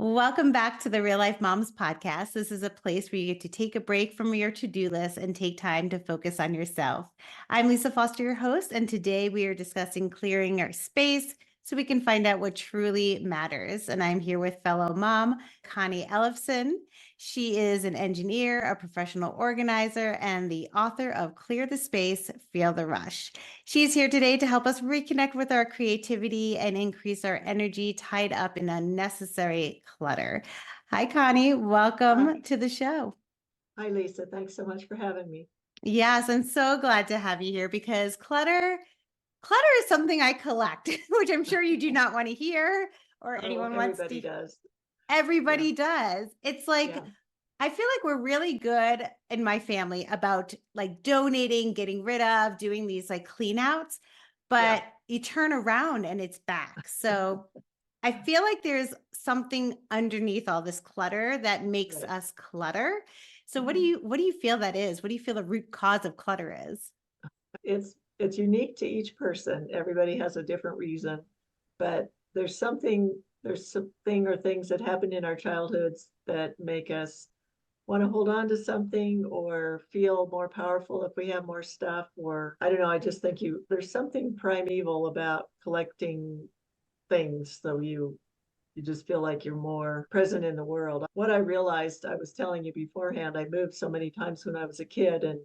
Welcome back to the Real Life Momz podcast. This is a place where you get to take a break from your to-do list and take time to focus on yourself. I'm Lisa Foster, your host, and today we are discussing clearing our space so we can find out what truly matters. And I'm here with fellow mom, Connie Ellefson. She is an engineer, a professional organizer, and the author of Clear the Space, Feel the Rush. She's here today to help us reconnect with our creativity and increase our energy tied up in unnecessary clutter. Hi, Connie. Welcome to the show. Hi, Lisa. Thanks so much for having me. Yes, I'm so glad to have you here because clutter is something I collect, which I'm sure you do not want to hear or anyone wants to. Everybody does. Everybody does. It's like, Yeah. I feel like we're really good in my family about like donating, getting rid of, doing these like clean outs, but you turn around and it's back. So I feel like there's something underneath all this clutter that makes Right. us clutter. So what do you feel that is? What do you feel the root cause of clutter is? It's unique to each person. Everybody has a different reason, but there's something or things that happened in our childhoods that make us want to hold on to something or feel more powerful if we have more stuff. Or I don't know, I just think there's something primeval about collecting things. So you just feel like you're more present in the world. What I realized, I was telling you beforehand, I moved so many times when I was a kid, and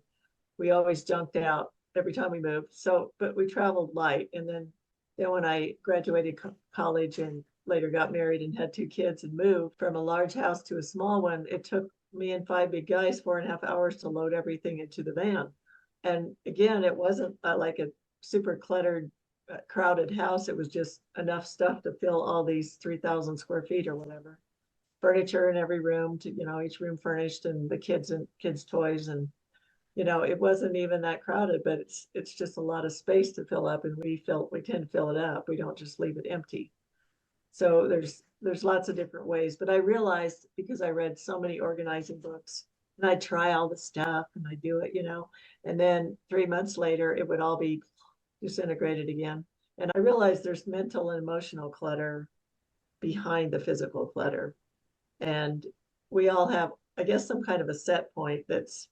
we always junked out every time we moved. So, but we traveled light. And then when I graduated college and later got married and had two kids and moved from a large house to a small one, it took me and five big guys 4.5 hours to load everything into the van. And again, it wasn't like a super cluttered, crowded house. It was just enough stuff to fill all these 3,000 square feet or whatever. Furniture in every room, to each room furnished, and the kids' toys, and it wasn't even that crowded, but it's just a lot of space to fill up, and we tend to fill it up. We don't just leave it empty. So there's lots of different ways. But I realized, because I read so many organizing books, and I try all the stuff and I do it, and then 3 months later it would all be disintegrated again. And I realized there's mental and emotional clutter behind the physical clutter. And we all have, I guess, some kind of a set point that's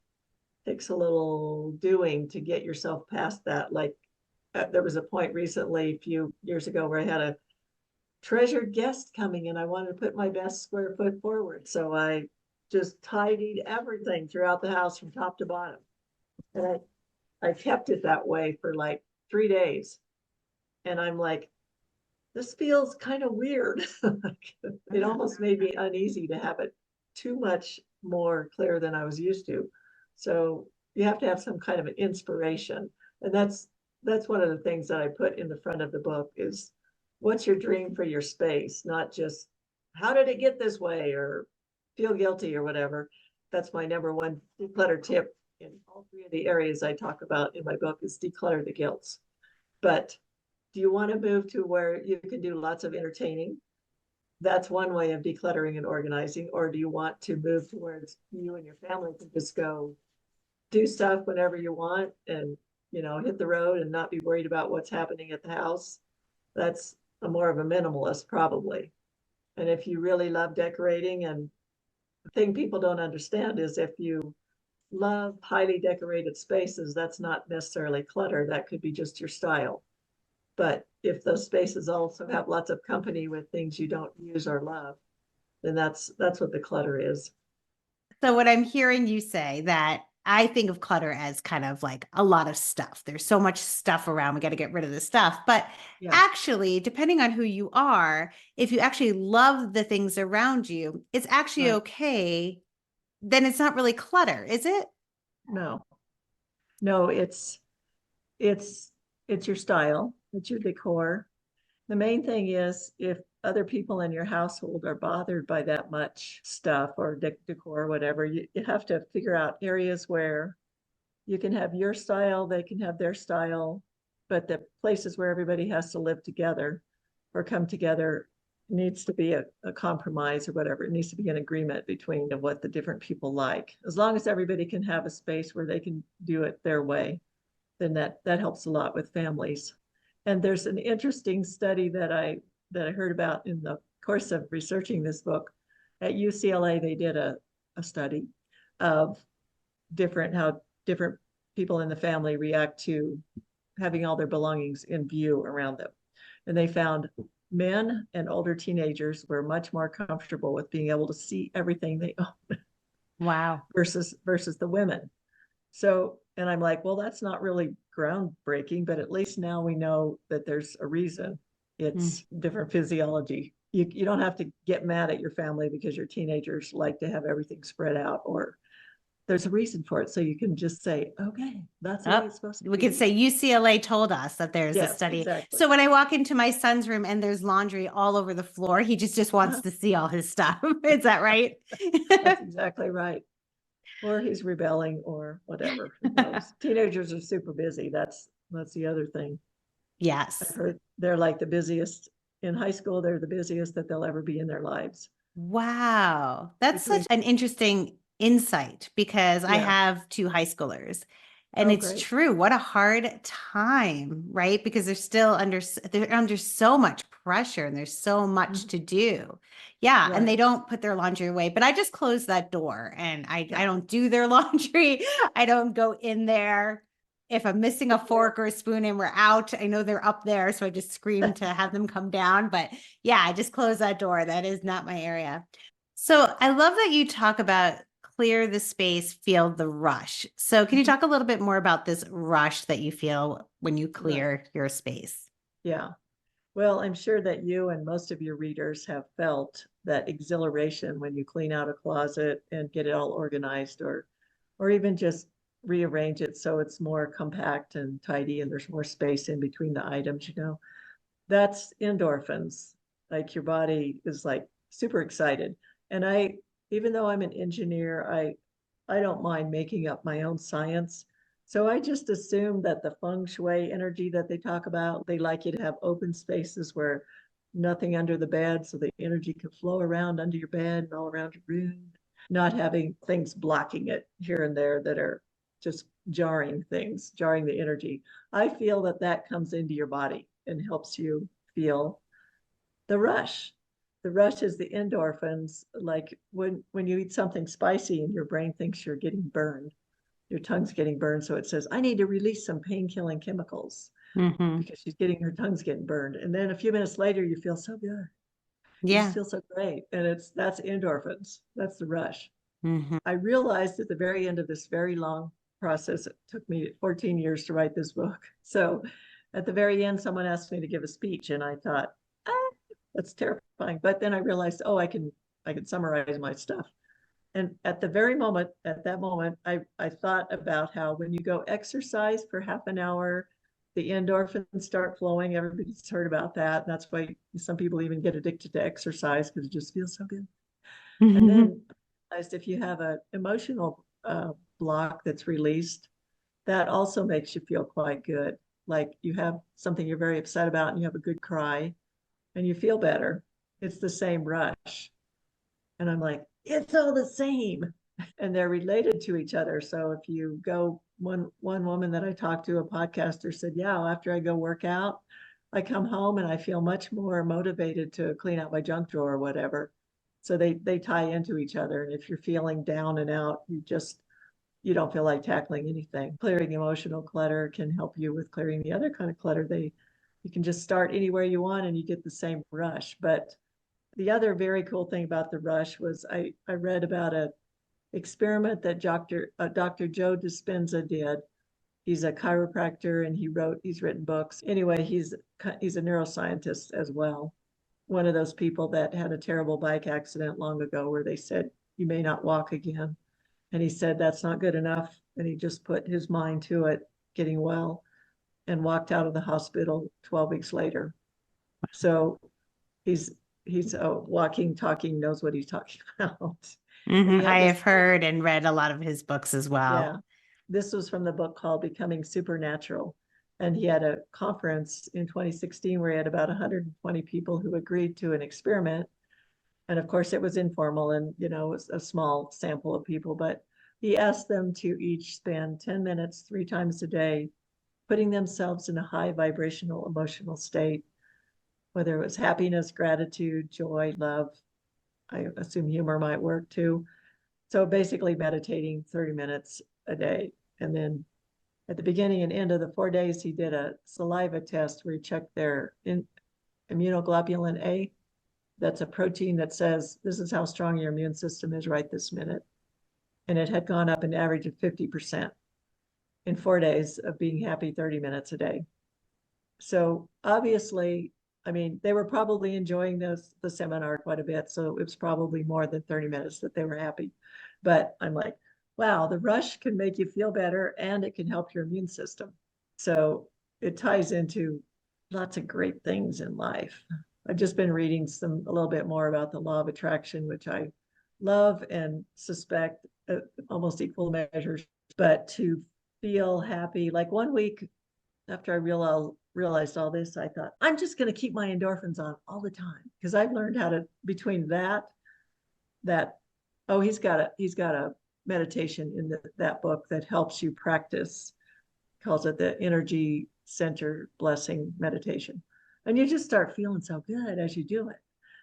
takes a little doing to get yourself past that. Like, there was a point recently, a few years ago, where I had a treasured guest coming and I wanted to put my best square foot forward. So I just tidied everything throughout the house from top to bottom. And I kept it that way for like 3 days. And I'm like, this feels kind of weird. It almost made me uneasy to have it too much more clear than I was used to. So you have to have some kind of an inspiration. And that's one of the things that I put in the front of the book is, what's your dream for your space? Not just, how did it get this way, or feel guilty or whatever. That's my number one declutter tip in all three of the areas I talk about in my book, is declutter the guilts. But do you want to move to where you can do lots of entertaining? That's one way of decluttering and organizing. Or do you want to move to where it's you and your family can just go do stuff whenever you want, and hit the road and not be worried about what's happening at the house? That's more of a minimalist, probably. And if you really love decorating, and the thing people don't understand is, if you love highly decorated spaces, that's not necessarily clutter. That could be just your style. But if those spaces also have lots of company with things you don't use or love, then that's what the clutter is. So what I'm hearing you say, that I think of clutter as kind of like a lot of stuff. There's so much stuff around. We got to get rid of the stuff. But Yeah, actually, depending on who you are, if you actually love the things around you, it's actually right. okay. Then it's not really clutter, is it? No, no, it's it's your style, it's your decor. The main thing is, if other people in your household are bothered by that much stuff or decor or whatever, you have to figure out areas where you can have your style, they can have their style, but the places where everybody has to live together or come together needs to be a compromise or whatever. It needs to be an agreement between what the different people like. As long as everybody can have a space where they can do it their way, then that helps a lot with families. And there's an interesting study that I heard about in the course of researching this book, at UCLA, they did a study of how different people in the family react to having all their belongings in view around them. And they found men and older teenagers were much more comfortable with being able to see everything they own Wow. versus the women. So, and I'm like, well, that's not really groundbreaking, but at least now we know that there's a reason. It's different physiology. You don't have to get mad at your family because your teenagers like to have everything spread out, or there's a reason for it. So you can just say, okay, that's the way it's supposed to We be. could say UCLA told us that there's a Yes, study. exactly. So when I walk into my son's room and there's laundry all over the floor, he just wants to see all his stuff. Is that right? That's exactly right. Or he's rebelling or whatever. Who knows? Teenagers are super busy. That's the other thing. I've Yes. heard they're like the busiest in high school. They're the busiest that they'll ever be in their lives. Wow. That's Between, such an interesting insight because I yeah. have two high schoolers. And Oh, it's great. true. What a hard time, right? Because they're under so much pressure and there's so much Mhm. to do. Yeah, and they Right. don't put their laundry away, but I just close that door and I Yeah. don't do their laundry. I don't go in there. If I'm missing a fork or a spoon and we're out, I know they're up there, so I just scream to have them come down, but yeah, I just close that door. That is not my area. So I love that you talk about clear the space, feel the rush. So can you Mhm. talk a little bit more about this rush that you feel when you Right. clear your space? Yeah. Well, I'm sure that you and most of your readers have felt that exhilaration when you clean out a closet and get it all organized, or even just rearrange it so it's more compact and tidy and there's more space in between the items, That's endorphins. Like your body is like super excited. And even though I'm an engineer, I don't mind making up my own science. So I just assume that the feng shui energy that they talk about, they like you to have open spaces where nothing under the bed so the energy can flow around under your bed and all around your room, not having things blocking it here and there that are just jarring the energy. I feel that that comes into your body and helps you feel the rush. The rush is the endorphins. Like when you eat something spicy and your brain thinks you're getting burned, your tongue's getting burned. So it says, I need to release some pain-killing chemicals Mm-hmm. because her tongue's getting burned. And then a few minutes later, you feel so good. You just Yeah. feel so great. And that's endorphins. That's the rush. Mm-hmm. I realized at the very end of this very long process, it took me 14 years to write this book. So at the very end, someone asked me to give a speech, and I thought, ah, that's terrifying. But then I realized, oh, I can summarize my stuff. And at that moment, I thought about how when you go exercise for half an hour, the endorphins start flowing. Everybody's heard about that. That's why some people even get addicted to exercise because it just feels so good. And then if you have an emotional block that's released, that also makes you feel quite good. Like you have something you're very upset about and you have a good cry and you feel better. It's the same rush. And I'm like, it's all the same. And they're related to each other. So if you go, one woman that I talked to, a podcaster, said, yeah, after I go work out, I come home and I feel much more motivated to clean out my junk drawer or whatever. So they tie into each other. And if you're feeling down and out, you don't feel like tackling anything. Clearing emotional clutter can help you with clearing the other kind of clutter. You can just start anywhere you want and you get the same rush. But the other very cool thing about the rush was I read about a experiment that Dr. Joe Dispenza did. He's a chiropractor and he's written books. Anyway, he's a neuroscientist as well. One of those people that had a terrible bike accident long ago where they said, you may not walk again. And he said, that's not good enough. And he just put his mind to it, getting well, and walked out of the hospital 12 weeks later. So he's a walking, talking, knows what he's talking about. And he I had this have heard and read a lot of his books as well. Yeah, this was from the book called Becoming Supernatural. And he had a conference in 2016 where he had about 120 people who agreed to an experiment. And of course, it was informal and, it was a small sample of people, but he asked them to each spend 10 minutes 3 times a day, putting themselves in a high vibrational emotional state whether it was happiness, gratitude, joy, love. I assume humor might work too. So basically meditating 30 minutes a day. And then at the beginning and end of the 4 days, he did a saliva test where he checked their immunoglobulin A. That's a protein that says this is how strong your immune system is right this minute. And it had gone up an average of 50% in 4 days of being happy 30 minutes a day. So obviously, I mean, they were probably enjoying the seminar quite a bit. So it was probably more than 30 minutes that they were happy. But I'm like, wow, the rush can make you feel better and it can help your immune system. So it ties into lots of great things in life. I've just been reading a little bit more about the law of attraction, which I love and suspect almost equal measures. But to feel happy, like one week after I realized all this, I thought, I'm just going to keep my endorphins on all the time. Because I've learned how to, between that, oh, he's got a meditation in that book that helps you practice, calls it the energy center blessing meditation. And you just start feeling so good as you do it.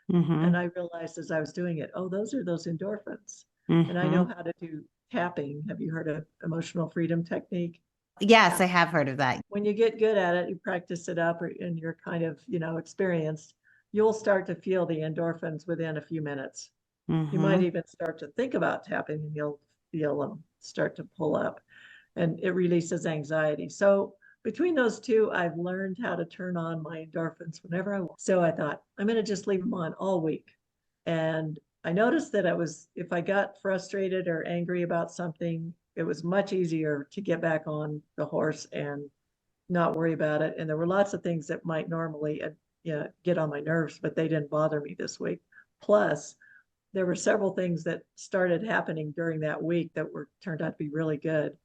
And I realized as I was doing it, oh, those are those endorphins. And I know how to do tapping. Have you heard of emotional freedom technique? Yes, I have heard of that. When you get good at it, you practice it up and you're kind of, experienced, you'll start to feel the endorphins within a few minutes. You might even start to think about tapping and you'll feel them start to pull up and it releases anxiety. So between those two, I've learned how to turn on my endorphins whenever I want. So I thought, I'm going to just leave them on all week. And I noticed that if I got frustrated or angry about something, it was much easier to get back on the horse and not worry about it. And there were lots of things that might normally get on my nerves, but they didn't bother me this week. Plus, there were several things that started happening during that week that turned out to be really good.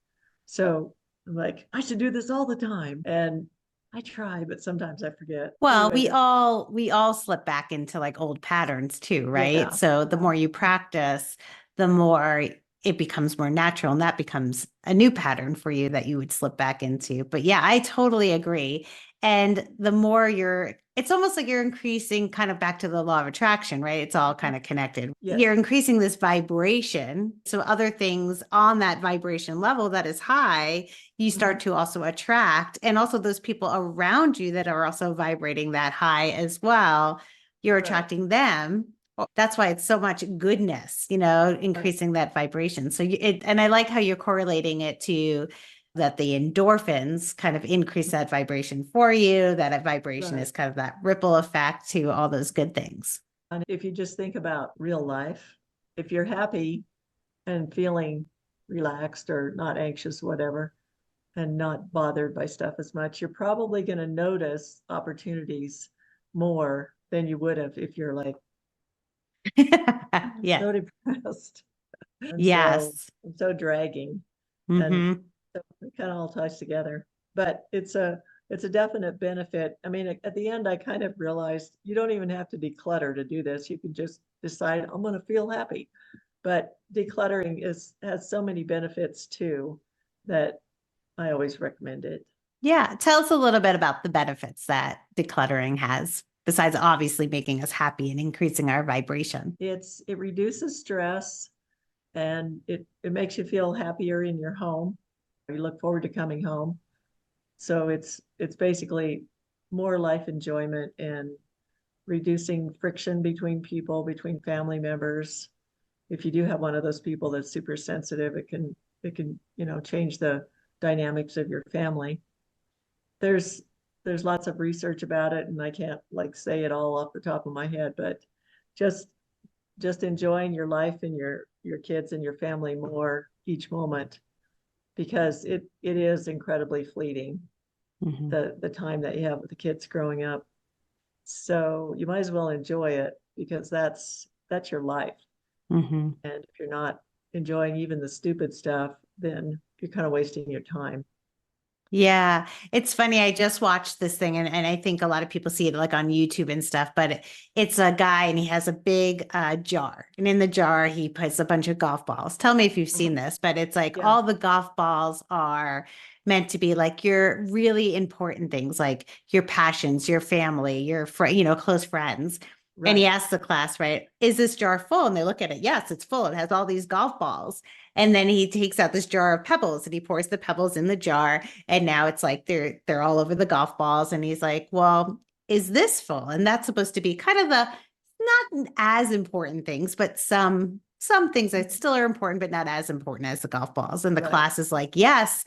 So I'm like, I should do this all the time. And I try, but sometimes I forget. Well, Anyway, we all slip back into like old patterns too, right? yeah. So the more you practice, the more it becomes more natural and that becomes a new pattern for you that you would slip back into. But yeah, I totally agree. And the more it's almost like you're increasing kind of back to the law of attraction, right? It's all kind of connected. Yes. You're increasing this vibration. So other things on that vibration level that is high, you start to also attract, and also those people around you that are also vibrating that high as well. You're attracting them. That's why it's so much goodness, increasing that vibration. So and I like how you're correlating it to that the endorphins kind of increase that vibration for you, that a vibration is kind of that ripple effect to all those good things. And if you just think about real life, if you're happy and feeling relaxed or not anxious, whatever, and not bothered by stuff as much, you're probably going to notice opportunities more than you would have if you're like so depressed. And so I'm so dragging. And so it kind of all ties together. But it's a definite benefit. I mean, at the end, I kind of realized you don't even have to declutter to do this. You can just decide, I'm going to feel happy. But decluttering has so many benefits too that I always recommend it. Yeah. Tell us a little bit about the benefits that decluttering has, besides obviously making us happy and increasing our vibration. It reduces stress and it makes you feel happier in your home. You look forward to coming home. So it's basically more life enjoyment and reducing friction between people, between family members. If you do have one of those people that's super sensitive, it can change the dynamics of your family. There's lots of research about it, and I can't like say it all off the top of my head, but just enjoying your life and your kids and your family more each moment, because it is incredibly fleeting, the time that you have with the kids growing up. So you might as well enjoy it, because that's your life. And if you're not enjoying even the stupid stuff, then you're kind of wasting your time. Yeah, it's funny. I just watched this thing and I think a lot of people see it like on YouTube and stuff, but it's a guy and he has a big jar. And in the jar, he puts a bunch of golf balls. Tell me if you've Uh-huh. seen this, but it's like Yeah, all the golf balls are meant to be like your really important things, like your passions, your family, your close friends. And he right. asks the class, right, is this jar full? And they look at it. Yes, it's full. It has all these golf balls. And then he takes out this jar of pebbles and he pours the pebbles in the jar and now it's like they're all over the golf balls. And he's like, well, is this full? And that's supposed to be kind of the not as important things, but some things that Mhm. still are important, but not as important as the golf balls. And the Right. class is like, yes,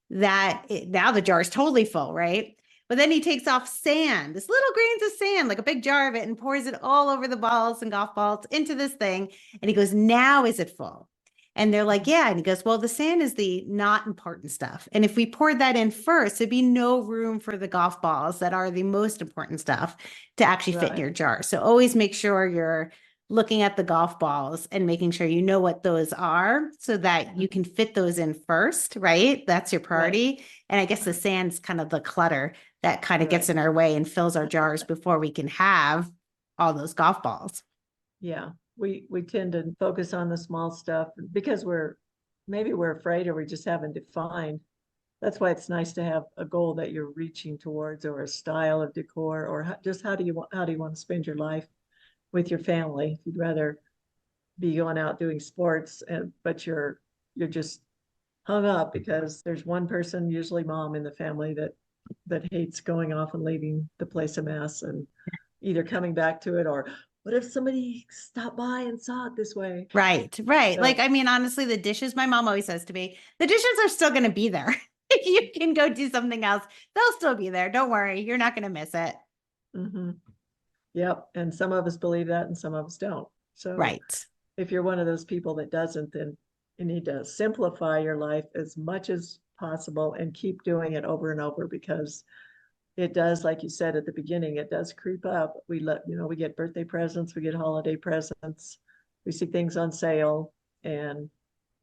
now the jar is totally full, right? But then he takes off sand, this little grains of sand, like a big jar of it, and pours it all over the balls and golf balls into this thing. And he goes, now is it full? And they're like, Mhm. yeah. And he goes, well, the sand is the not important stuff. And if we poured that in first, there'd be no room for the golf balls that are the most important stuff to actually fit in Right. your jar. So always make sure you're looking at the golf balls and making sure you know what those are so that you Mhm. can fit those in first, right? That's your Right. priority. And I guess the Uh-huh. sand's kind of the clutter that kind of gets Right. in our way and fills our jars before we can have all those golf balls. Yeah. We tend to focus on the small stuff because maybe we're afraid or we just haven't defined. That's why it's nice to have a goal that you're reaching towards or a style of decor or just how do you want to spend your life with your family? If you'd rather be going out doing sports but you're just hung up because there's one person, usually mom in the family, that hates going off and leaving the place a mess and either coming back to it or what if somebody stopped by and saw it this way? Right, right. Like, So I mean, honestly, the dishes, my mom always says to me, the dishes are still going to be there. You can go do something else. They'll still be there. Don't worry. You're not going to miss it. mhm. Yep. And some of us believe that and some of us don't. So Right. if you're one of those people that doesn't, then you need to simplify your life as much as possible and keep doing it over and over because it does, like you said at the beginning, it does creep up. We get birthday presents, we get holiday presents, we see things on sale, and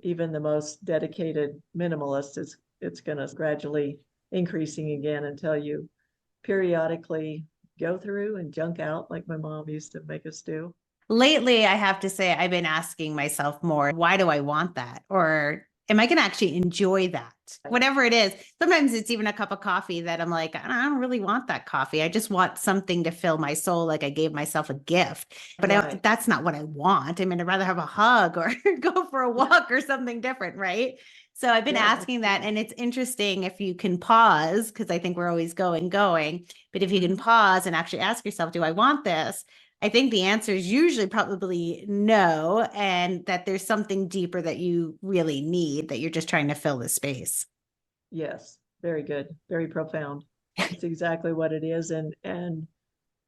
even the most dedicated minimalist it's going to gradually increasing again until you periodically go through and junk out like my mom used to make us do. Lately, I have to say, I've been asking myself more, why do I want that? Or am I going to actually enjoy that? Whatever it is. Sometimes it's even a cup of coffee that I'm like, I don't really want that coffee. I just want something to fill my soul, like I gave myself a gift. But Right. that's not what I want. I mean, I'd rather have a hug or go for a Yeah. walk or something different, right? So I've been Yeah, that's asking that. true. And it's interesting if you can pause, because I think we're always going. But if you can Mhm. pause and actually ask yourself, do I want this? I think the answer is usually probably no, and that there's something deeper that you really need that you're just trying to fill the space. Yes, very good, very profound. It's exactly what it is. And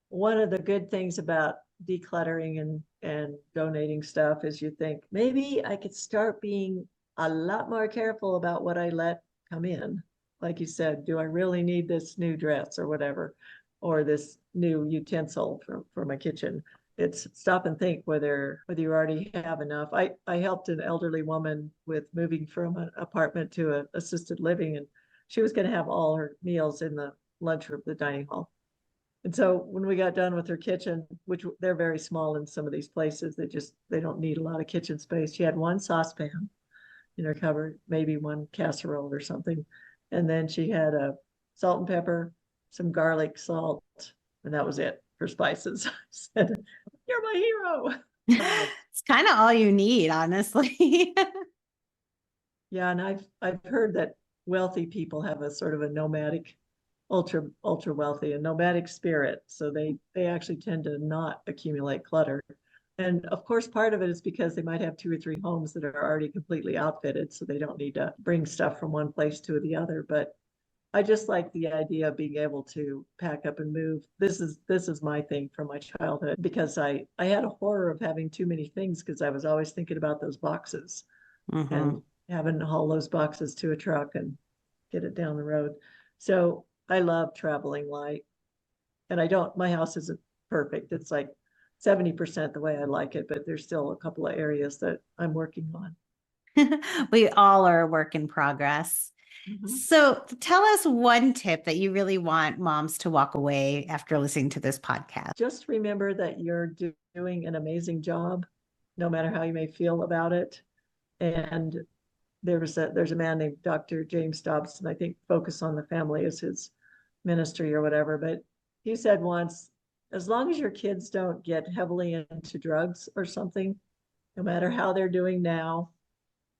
one of the good things about decluttering and donating stuff is you think maybe I could start being a lot more careful about what I let come in. Like you said, do I really need this new dress or whatever, or this new utensil for my kitchen? It's stop and think whether you already have enough. I helped an elderly woman with moving from an apartment to an assisted living, and she was going to have all her meals in the lunchroom, the dining hall. And so when we got done with her kitchen, which they're very small in some of these places, they don't need a lot of kitchen space. She had one saucepan in her cupboard, maybe one casserole or something. And then she had a salt and pepper, some garlic salt, and that was it for spices. I said, "You're my hero." So It's kind of all you need, honestly. yeah, and I've heard that wealthy people have a sort of a nomadic, ultra wealthy, a nomadic spirit. So they actually tend to not accumulate clutter. And of course, part of it is because they might have two or three homes that are already completely outfitted, so they don't need to bring stuff from one place to the other. But I just like the idea of being able to pack up and move. This is my thing from my childhood because I had a horror of having too many things because I was always thinking about those boxes Hmm. and having to haul those boxes to a truck and get it down the road. So I love traveling light. And I don't, my house isn't perfect. It's like 70% the way I like it, but there's still a couple of areas that I'm working on. We all are a work in progress. Mhm. So tell us one tip that you really want moms to walk away after listening to this podcast. Just remember that you're doing an amazing job, no matter how you may feel about it. And there's a man named Dr. James Dobson, I think Focus on the Family is his ministry or whatever, but he said once, as long as your kids don't get heavily into drugs or something, no matter how they're doing now,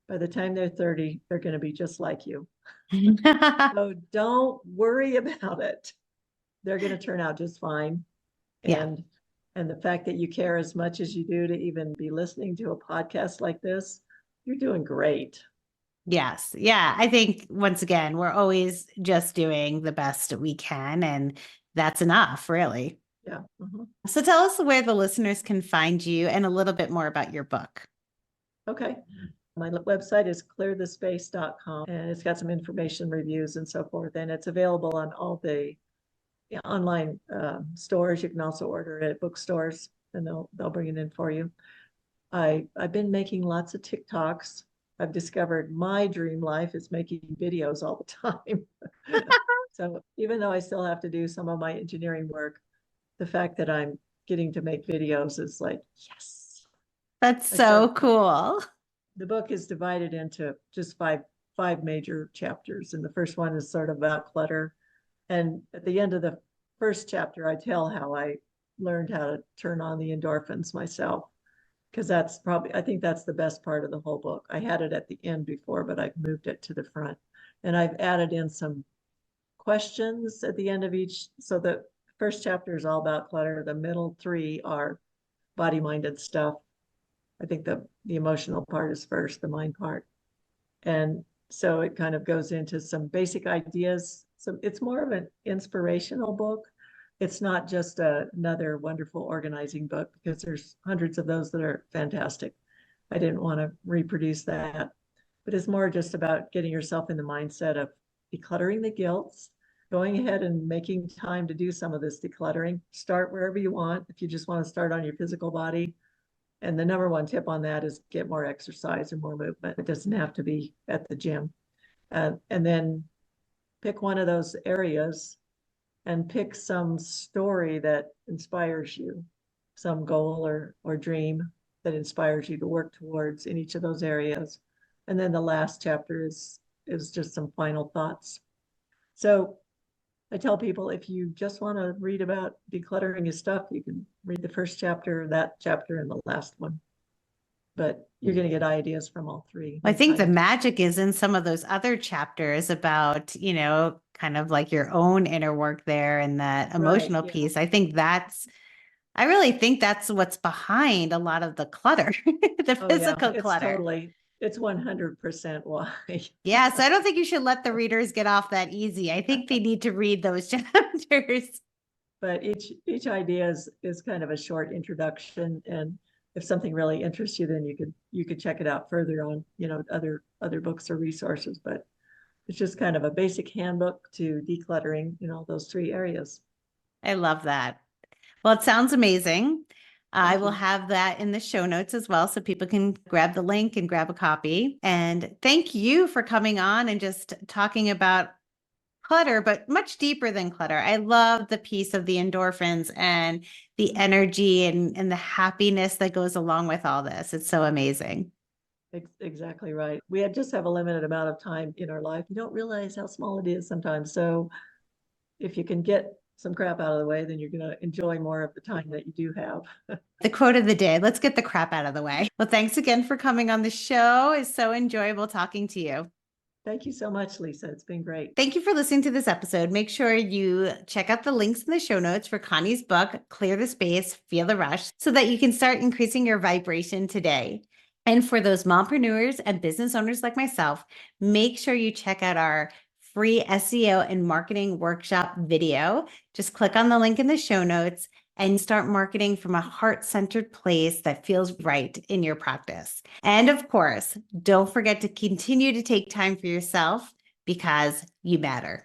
by the time they're 30, they're going to be just like you. So don't worry about it. They're going to turn out just fine. Yeah. And the fact that you care as much as you do to even be listening to a podcast like this, you're doing great. Yes. Yeah. I think once again, we're always just doing the best we can, and that's enough, really. Yeah. Mhm. So tell us where the listeners can find you and a little bit more about your book. Okay. My website is clearthespace.com, and it's got some information, reviews, and so forth. And it's available on all the online stores. You can also order it at bookstores, and they'll bring it in for you. I've been making lots of TikToks. I've discovered my dream life is making videos all the time. So even though I still have to do some of my engineering work, the fact that I'm getting to make videos is like, yes. That's I so started, cool. the book is divided into just five major chapters. And the first one is sort of about clutter. And at the end of the first chapter, I tell how I learned how to turn on the endorphins myself. Because I think that's the best part of the whole book. I had it at the end before, but I've moved it to the front. And I've added in some questions at the end of each. So the first chapter is all about clutter. The middle three are body-minded stuff. I think the emotional part is first, the mind part. And so it kind of goes into some basic ideas. So it's more of an inspirational book. It's not just another wonderful organizing book, because there's hundreds of those that are fantastic. I didn't want to reproduce that, but it's more just about getting yourself in the mindset of decluttering the guilts, going ahead and making time to do some of this decluttering. Start wherever you want. If you just want to start on your physical body, and the number one tip on that is get more exercise and more movement. It doesn't have to be at the gym. And then pick one of those areas and pick some story that inspires you, some goal or dream that inspires you to work towards in each of those areas. And then the last chapter is just some final thoughts. So I tell people, if you just want to read about decluttering your stuff, you can read the first chapter, that chapter, and the last one. But you're going to get ideas from all three. I think the magic is in some of those other chapters about, kind of like your own inner work there and that emotional yeah. piece. I really think that's what's behind a lot of the clutter, the Oh, yeah, physical it's clutter. it's 100% why. Yeah, so I don't think you should let the readers get off that easy. I think they need to read those chapters. But each idea is kind of a short introduction, and if something really interests you, then you could check it out further on, other books or resources. But it's just kind of a basic handbook to decluttering, those three areas. I love that. Well, it sounds amazing. I Thank will you. have that in the show notes as well, so people can grab the link and grab a copy. And thank you for coming on and just talking about clutter, but much deeper than clutter. I love the piece of the endorphins and the energy and the happiness that goes along with all this. It's so amazing. Exactly right. We just have a limited amount of time in our life. You don't realize how small it is sometimes. So if you can get some crap out of the way, then you're going to enjoy more of the time that you do have. The quote of the day, let's get the crap out of the way. Well, thanks again for coming on the show. It's so enjoyable talking to you. Thank you so much, Lisa. It's been great. Thank you for listening to this episode. Make sure you check out the links in the show notes for Connie's book, Clear the Space, Feel the Rush, so that you can start increasing your vibration today. And for those mompreneurs and business owners like myself, make sure you check out our free SEO and marketing workshop video. Just click on the link in the show notes and start marketing from a heart-centered place that feels right in your practice. And of course, don't forget to continue to take time for yourself, because you matter.